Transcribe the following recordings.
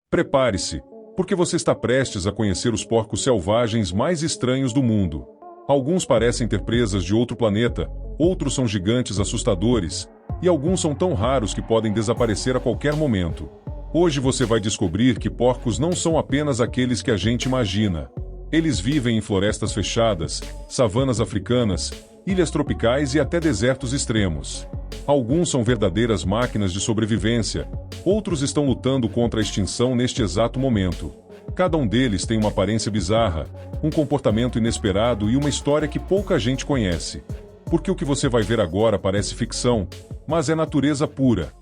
Prepare-se, porque você está prestes a conhecer os porcos selvagens mais estranhos do mundo. Alguns parecem ter presas de outro planeta, outros são gigantes assustadores, e alguns são tão raros que podem desaparecer a qualquer momento. Hoje você vai descobrir que porcos não são apenas aqueles que a gente imagina. Eles vivem em florestas fechadas, savanas africanas, ilhas tropicais e até desertos extremos. Alguns são verdadeiras máquinas de sobrevivência, outros estão lutando contra a extinção neste exato momento. Cada um deles tem uma aparência bizarra, um comportamento inesperado e uma história que pouca gente conhece. Porque o que você vai ver agora parece ficção, mas é natureza pura.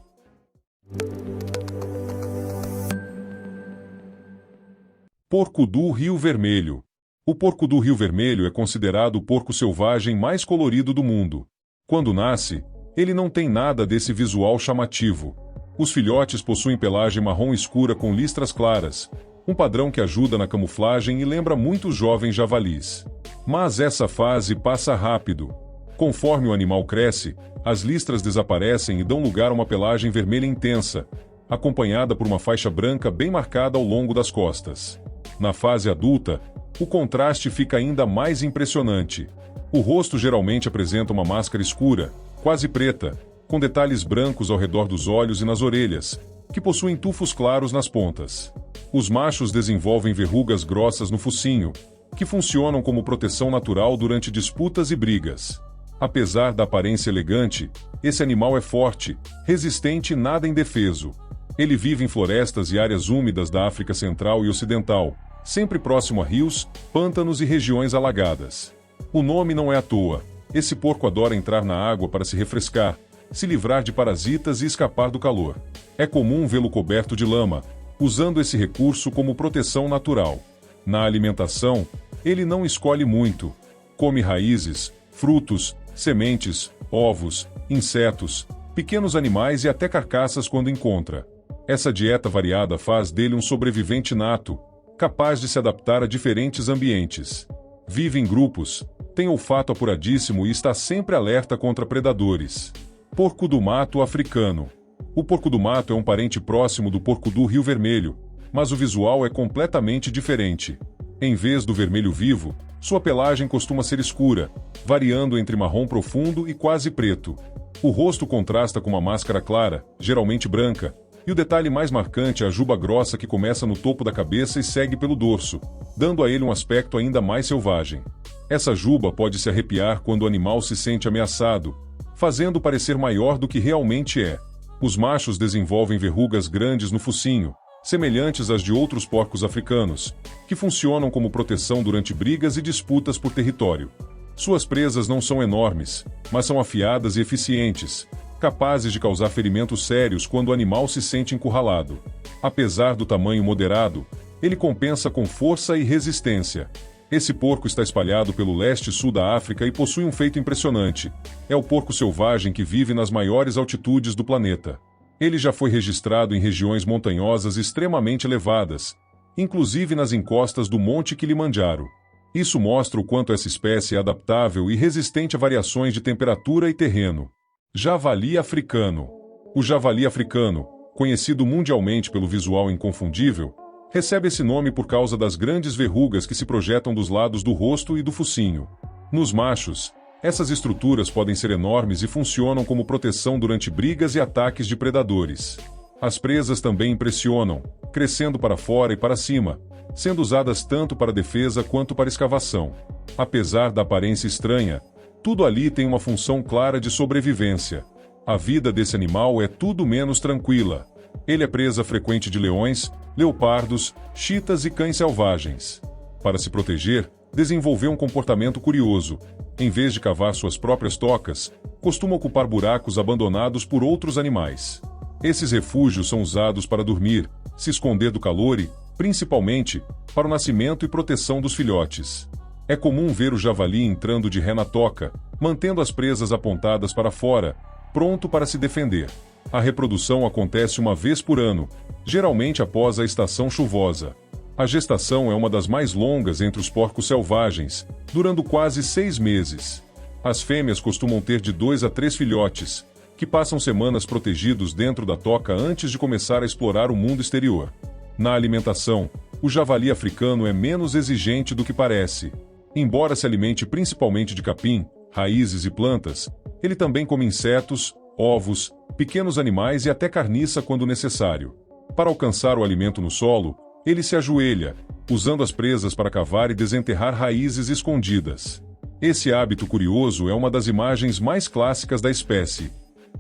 Porco do Rio Vermelho. O porco do Rio Vermelho é considerado o porco selvagem mais colorido do mundo. Quando nasce, ele não tem nada desse visual chamativo. Os filhotes possuem pelagem marrom escura com listras claras, um padrão que ajuda na camuflagem e lembra muito os jovens javalis. Mas essa fase passa rápido. Conforme o animal cresce, as listras desaparecem e dão lugar a uma pelagem vermelha intensa, acompanhada por uma faixa branca bem marcada ao longo das costas. Na fase adulta, o contraste fica ainda mais impressionante. O rosto geralmente apresenta uma máscara escura, quase preta, com detalhes brancos ao redor dos olhos e nas orelhas, que possuem tufos claros nas pontas. Os machos desenvolvem verrugas grossas no focinho, que funcionam como proteção natural durante disputas e brigas. Apesar da aparência elegante, esse animal é forte, resistente e nada indefeso. Ele vive em florestas e áreas úmidas da África Central e Ocidental, sempre próximo a rios, pântanos e regiões alagadas. O nome não é à toa. Esse porco adora entrar na água para se refrescar, se livrar de parasitas e escapar do calor. É comum vê-lo coberto de lama, usando esse recurso como proteção natural. Na alimentação, ele não escolhe muito. Come raízes, frutos, sementes, ovos, insetos, pequenos animais e até carcaças quando encontra. Essa dieta variada faz dele um sobrevivente nato, capaz de se adaptar a diferentes ambientes. Vive em grupos, tem olfato apuradíssimo e está sempre alerta contra predadores. Porco do mato africano. O porco do mato é um parente próximo do porco do Rio Vermelho, mas o visual é completamente diferente. Em vez do vermelho vivo, sua pelagem costuma ser escura, variando entre marrom profundo e quase preto. O rosto contrasta com uma máscara clara, geralmente branca, e o detalhe mais marcante é a juba grossa que começa no topo da cabeça e segue pelo dorso, dando a ele um aspecto ainda mais selvagem. Essa juba pode se arrepiar quando o animal se sente ameaçado, fazendo parecer maior do que realmente é. Os machos desenvolvem verrugas grandes no focinho, semelhantes às de outros porcos africanos, que funcionam como proteção durante brigas e disputas por território. Suas presas não são enormes, mas são afiadas e eficientes, capazes de causar ferimentos sérios quando o animal se sente encurralado. Apesar do tamanho moderado, ele compensa com força e resistência. Esse porco está espalhado pelo leste e sul da África e possui um feito impressionante. É o porco selvagem que vive nas maiores altitudes do planeta. Ele já foi registrado em regiões montanhosas extremamente elevadas, inclusive nas encostas do Monte Kilimanjaro. Isso mostra o quanto essa espécie é adaptável e resistente a variações de temperatura e terreno. Javali africano. O javali africano, conhecido mundialmente pelo visual inconfundível, recebe esse nome por causa das grandes verrugas que se projetam dos lados do rosto e do focinho. Nos machos, essas estruturas podem ser enormes e funcionam como proteção durante brigas e ataques de predadores. As presas também impressionam, crescendo para fora e para cima, sendo usadas tanto para defesa quanto para escavação. Apesar da aparência estranha, tudo ali tem uma função clara de sobrevivência. A vida desse animal é tudo menos tranquila. Ele é presa frequente de leões, leopardos, chitas e cães selvagens. Para se proteger, desenvolveu um comportamento curioso. Em vez de cavar suas próprias tocas, costuma ocupar buracos abandonados por outros animais. Esses refúgios são usados para dormir, se esconder do calor e, principalmente, para o nascimento e proteção dos filhotes. É comum ver o javali entrando de ré na toca, mantendo as presas apontadas para fora, pronto para se defender. A reprodução acontece uma vez por ano, geralmente após a estação chuvosa. A gestação é uma das mais longas entre os porcos selvagens, durando quase 6 meses. As fêmeas costumam ter de 2 a 3 filhotes, que passam semanas protegidos dentro da toca antes de começar a explorar o mundo exterior. Na alimentação, o javali africano é menos exigente do que parece. Embora se alimente principalmente de capim, raízes e plantas, ele também come insetos, ovos, pequenos animais e até carniça quando necessário. Para alcançar o alimento no solo, ele se ajoelha, usando as presas para cavar e desenterrar raízes escondidas. Esse hábito curioso é uma das imagens mais clássicas da espécie.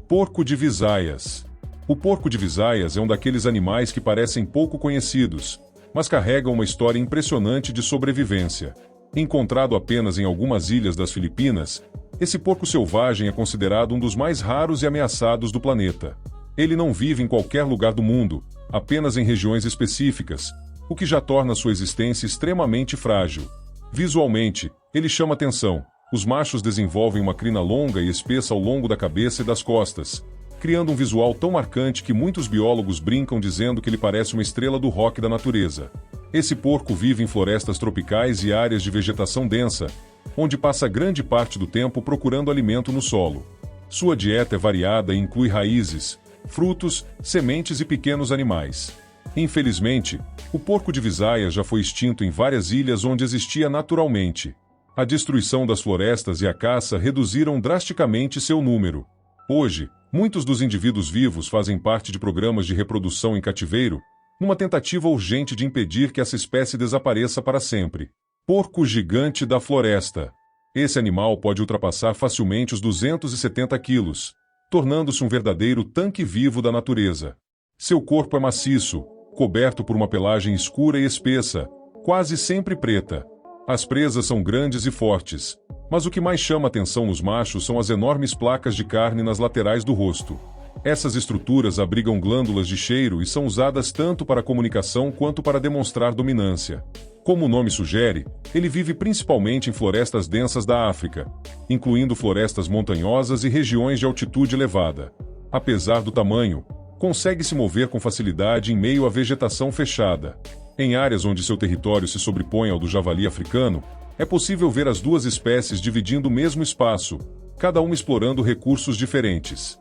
Porco de Visayas. O porco de Visayas é um daqueles animais que parecem pouco conhecidos, mas carregam uma história impressionante de sobrevivência. Encontrado apenas em algumas ilhas das Filipinas, esse porco selvagem é considerado um dos mais raros e ameaçados do planeta. Ele não vive em qualquer lugar do mundo, apenas em regiões específicas, o que já torna sua existência extremamente frágil. Visualmente, ele chama atenção. Os machos desenvolvem uma crina longa e espessa ao longo da cabeça e das costas, criando um visual tão marcante que muitos biólogos brincam dizendo que ele parece uma estrela do rock da natureza. Esse porco vive em florestas tropicais e áreas de vegetação densa, onde passa grande parte do tempo procurando alimento no solo. Sua dieta é variada e inclui raízes, frutos, sementes e pequenos animais. Infelizmente, o porco de Visayas já foi extinto em várias ilhas onde existia naturalmente. A destruição das florestas e a caça reduziram drasticamente seu número. Hoje, muitos dos indivíduos vivos fazem parte de programas de reprodução em cativeiro, numa tentativa urgente de impedir que essa espécie desapareça para sempre. Porco gigante da floresta. Esse animal pode ultrapassar facilmente os 270 quilos, tornando-se um verdadeiro tanque vivo da natureza. Seu corpo é maciço, coberto por uma pelagem escura e espessa, quase sempre preta. As presas são grandes e fortes, mas o que mais chama atenção nos machos são as enormes placas de carne nas laterais do rosto. Essas estruturas abrigam glândulas de cheiro e são usadas tanto para comunicação quanto para demonstrar dominância. Como o nome sugere, ele vive principalmente em florestas densas da África, incluindo florestas montanhosas e regiões de altitude elevada. Apesar do tamanho, consegue se mover com facilidade em meio à vegetação fechada. Em áreas onde seu território se sobrepõe ao do javali africano, é possível ver as duas espécies dividindo o mesmo espaço, cada uma explorando recursos diferentes.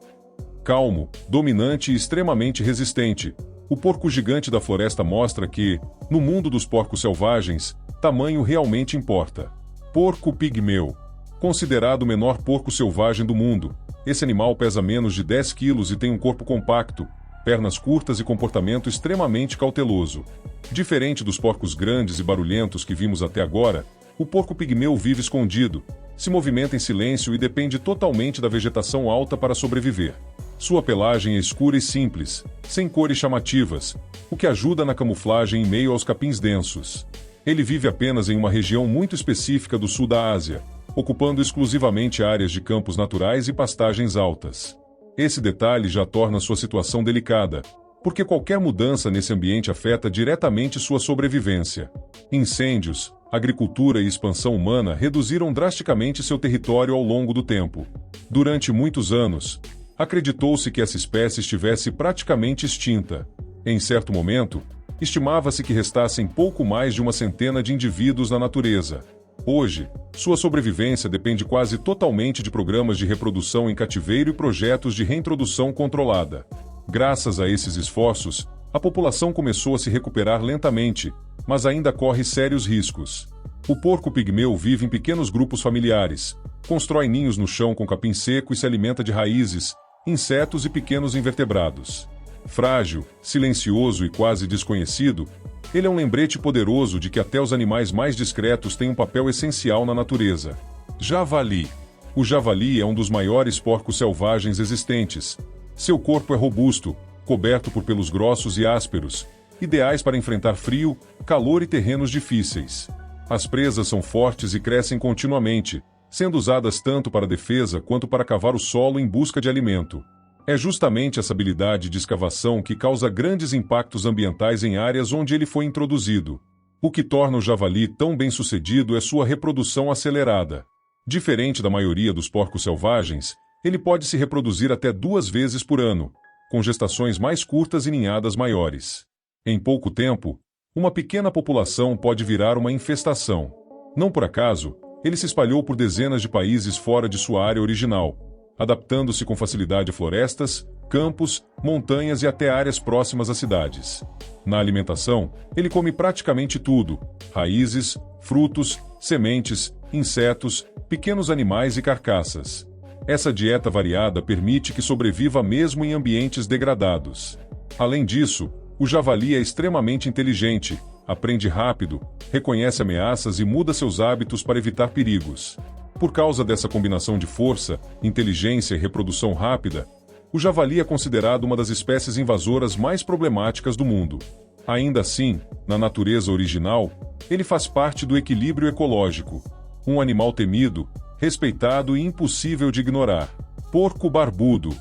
Calmo, dominante e extremamente resistente, o porco gigante da floresta mostra que, no mundo dos porcos selvagens, tamanho realmente importa. Porco pigmeu. Considerado o menor porco selvagem do mundo, esse animal pesa menos de 10 quilos e tem um corpo compacto, pernas curtas e comportamento extremamente cauteloso. Diferente dos porcos grandes e barulhentos que vimos até agora, o porco pigmeu vive escondido, se movimenta em silêncio e depende totalmente da vegetação alta para sobreviver. Sua pelagem é escura e simples, sem cores chamativas, o que ajuda na camuflagem em meio aos capins densos. Ele vive apenas em uma região muito específica do sul da Ásia, ocupando exclusivamente áreas de campos naturais e pastagens altas. Esse detalhe já torna sua situação delicada, porque qualquer mudança nesse ambiente afeta diretamente sua sobrevivência. Incêndios, agricultura e expansão humana reduziram drasticamente seu território ao longo do tempo. Durante muitos anos, acreditou-se que essa espécie estivesse praticamente extinta. Em certo momento, estimava-se que restassem pouco mais de uma centena de indivíduos na natureza. Hoje, sua sobrevivência depende quase totalmente de programas de reprodução em cativeiro e projetos de reintrodução controlada. Graças a esses esforços, a população começou a se recuperar lentamente, mas ainda corre sérios riscos. O porco pigmeu vive em pequenos grupos familiares, constrói ninhos no chão com capim seco e se alimenta de raízes, insetos e pequenos invertebrados. Frágil, silencioso e quase desconhecido, ele é um lembrete poderoso de que até os animais mais discretos têm um papel essencial na natureza. Javali. O javali é um dos maiores porcos selvagens existentes. Seu corpo é robusto, coberto por pelos grossos e ásperos, ideais para enfrentar frio, calor e terrenos difíceis. As presas são fortes e crescem continuamente, sendo usadas tanto para defesa quanto para cavar o solo em busca de alimento. É justamente essa habilidade de escavação que causa grandes impactos ambientais em áreas onde ele foi introduzido. O que torna o javali tão bem-sucedido é sua reprodução acelerada. Diferente da maioria dos porcos selvagens, ele pode se reproduzir até 2 vezes por ano, com gestações mais curtas e ninhadas maiores. Em pouco tempo, uma pequena população pode virar uma infestação. Não por acaso, ele se espalhou por dezenas de países fora de sua área original, adaptando-se com facilidade a florestas, campos, montanhas e até áreas próximas às cidades. Na alimentação, ele come praticamente tudo: raízes, frutos, sementes, insetos, pequenos animais e carcaças. Essa dieta variada permite que sobreviva mesmo em ambientes degradados. Além disso, o javali é extremamente inteligente, aprende rápido, reconhece ameaças e muda seus hábitos para evitar perigos. Por causa dessa combinação de força, inteligência e reprodução rápida, o javali é considerado uma das espécies invasoras mais problemáticas do mundo. Ainda assim, na natureza original, ele faz parte do equilíbrio ecológico. Um animal temido, respeitado e impossível de ignorar. Porco barbudo.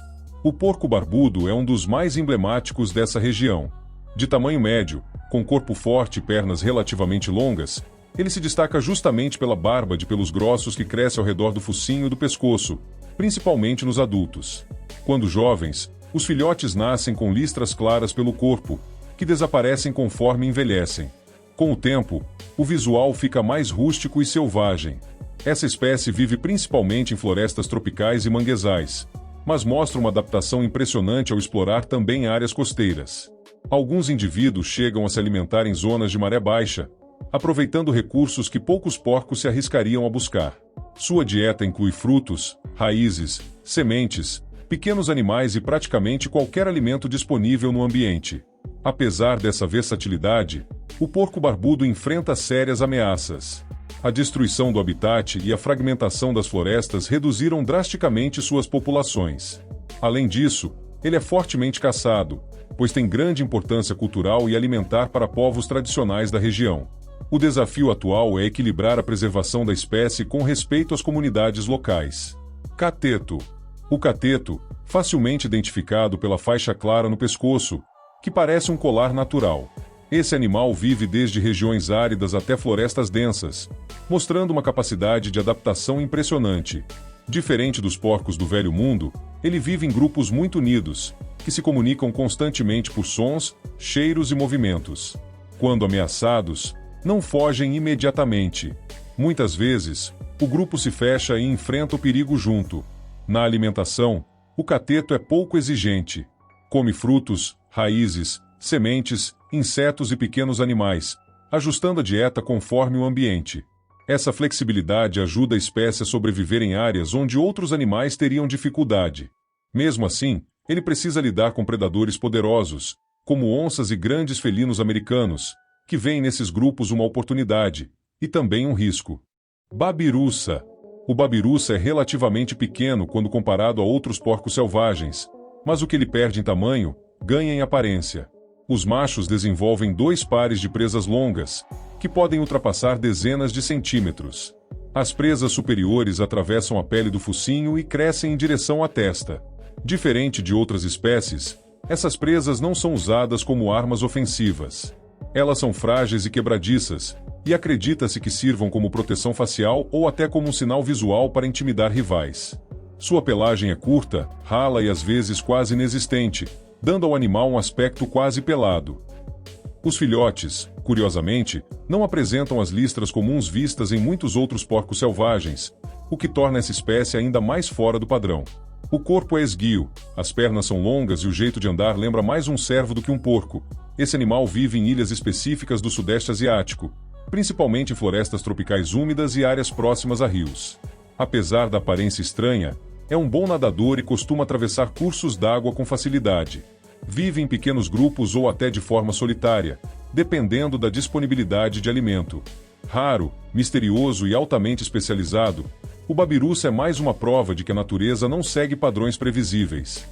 O porco barbudo é um dos mais emblemáticos dessa região. De tamanho médio, com corpo forte e pernas relativamente longas, ele se destaca justamente pela barba de pelos grossos que cresce ao redor do focinho e do pescoço, principalmente nos adultos. Quando jovens, os filhotes nascem com listras claras pelo corpo, que desaparecem conforme envelhecem. Com o tempo, o visual fica mais rústico e selvagem. Essa espécie vive principalmente em florestas tropicais e manguezais, mas mostra uma adaptação impressionante ao explorar também áreas costeiras. Alguns indivíduos chegam a se alimentar em zonas de maré baixa, aproveitando recursos que poucos porcos se arriscariam a buscar. Sua dieta inclui frutos, raízes, sementes, pequenos animais e praticamente qualquer alimento disponível no ambiente. Apesar dessa versatilidade, o porco barbudo enfrenta sérias ameaças. A destruição do habitat e a fragmentação das florestas reduziram drasticamente suas populações. Além disso, ele é fortemente caçado, pois tem grande importância cultural e alimentar para povos tradicionais da região. O desafio atual é equilibrar a preservação da espécie com respeito às comunidades locais. Cateto. O cateto, facilmente identificado pela faixa clara no pescoço, que parece um colar natural. Esse animal vive desde regiões áridas até florestas densas, mostrando uma capacidade de adaptação impressionante. Diferente dos porcos do Velho Mundo, ele vive em grupos muito unidos, que se comunicam constantemente por sons, cheiros e movimentos. Quando ameaçados, não fogem imediatamente. Muitas vezes, o grupo se fecha e enfrenta o perigo junto. Na alimentação, o cateto é pouco exigente. Come frutos, raízes, sementes, insetos e pequenos animais, ajustando a dieta conforme o ambiente. Essa flexibilidade ajuda a espécie a sobreviver em áreas onde outros animais teriam dificuldade. Mesmo assim, ele precisa lidar com predadores poderosos, como onças e grandes felinos americanos, que veem nesses grupos uma oportunidade, e também um risco. Babiruça. O babiruça é relativamente pequeno quando comparado a outros porcos selvagens, mas o que ele perde em tamanho, ganha em aparência. Os machos desenvolvem 2 pares de presas longas, que podem ultrapassar dezenas de centímetros. As presas superiores atravessam a pele do focinho e crescem em direção à testa. Diferente de outras espécies, essas presas não são usadas como armas ofensivas. Elas são frágeis e quebradiças, e acredita-se que sirvam como proteção facial ou até como um sinal visual para intimidar rivais. Sua pelagem é curta, rala e às vezes quase inexistente, dando ao animal um aspecto quase pelado. Os filhotes, curiosamente, não apresentam as listras comuns vistas em muitos outros porcos selvagens, o que torna essa espécie ainda mais fora do padrão. O corpo é esguio, as pernas são longas e o jeito de andar lembra mais um cervo do que um porco. Esse animal vive em ilhas específicas do Sudeste Asiático, principalmente em florestas tropicais úmidas e áreas próximas a rios. Apesar da aparência estranha, é um bom nadador e costuma atravessar cursos d'água com facilidade. Vive em pequenos grupos ou até de forma solitária, dependendo da disponibilidade de alimento. Raro, misterioso e altamente especializado, o babiruça é mais uma prova de que a natureza não segue padrões previsíveis.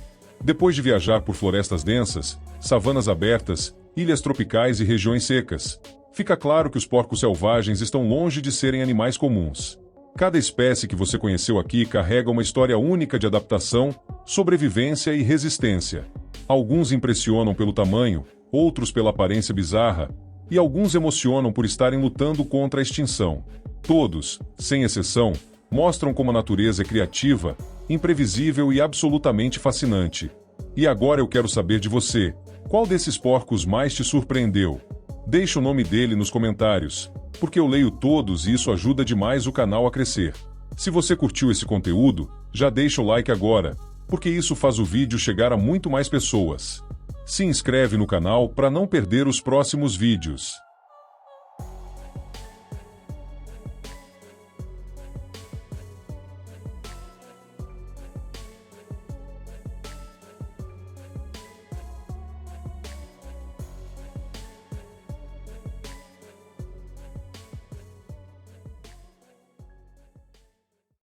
Depois de viajar por florestas densas, savanas abertas, ilhas tropicais e regiões secas, fica claro que os porcos selvagens estão longe de serem animais comuns. Cada espécie que você conheceu aqui carrega uma história única de adaptação, sobrevivência e resistência. Alguns impressionam pelo tamanho, outros pela aparência bizarra, e alguns emocionam por estarem lutando contra a extinção. Todos, sem exceção, mostram como a natureza é criativa, imprevisível e absolutamente fascinante. E agora eu quero saber de você, qual desses porcos mais te surpreendeu? Deixe o nome dele nos comentários, porque eu leio todos e isso ajuda demais o canal a crescer. Se você curtiu esse conteúdo, já deixa o like agora, porque isso faz o vídeo chegar a muito mais pessoas. Se inscreve no canal para não perder os próximos vídeos.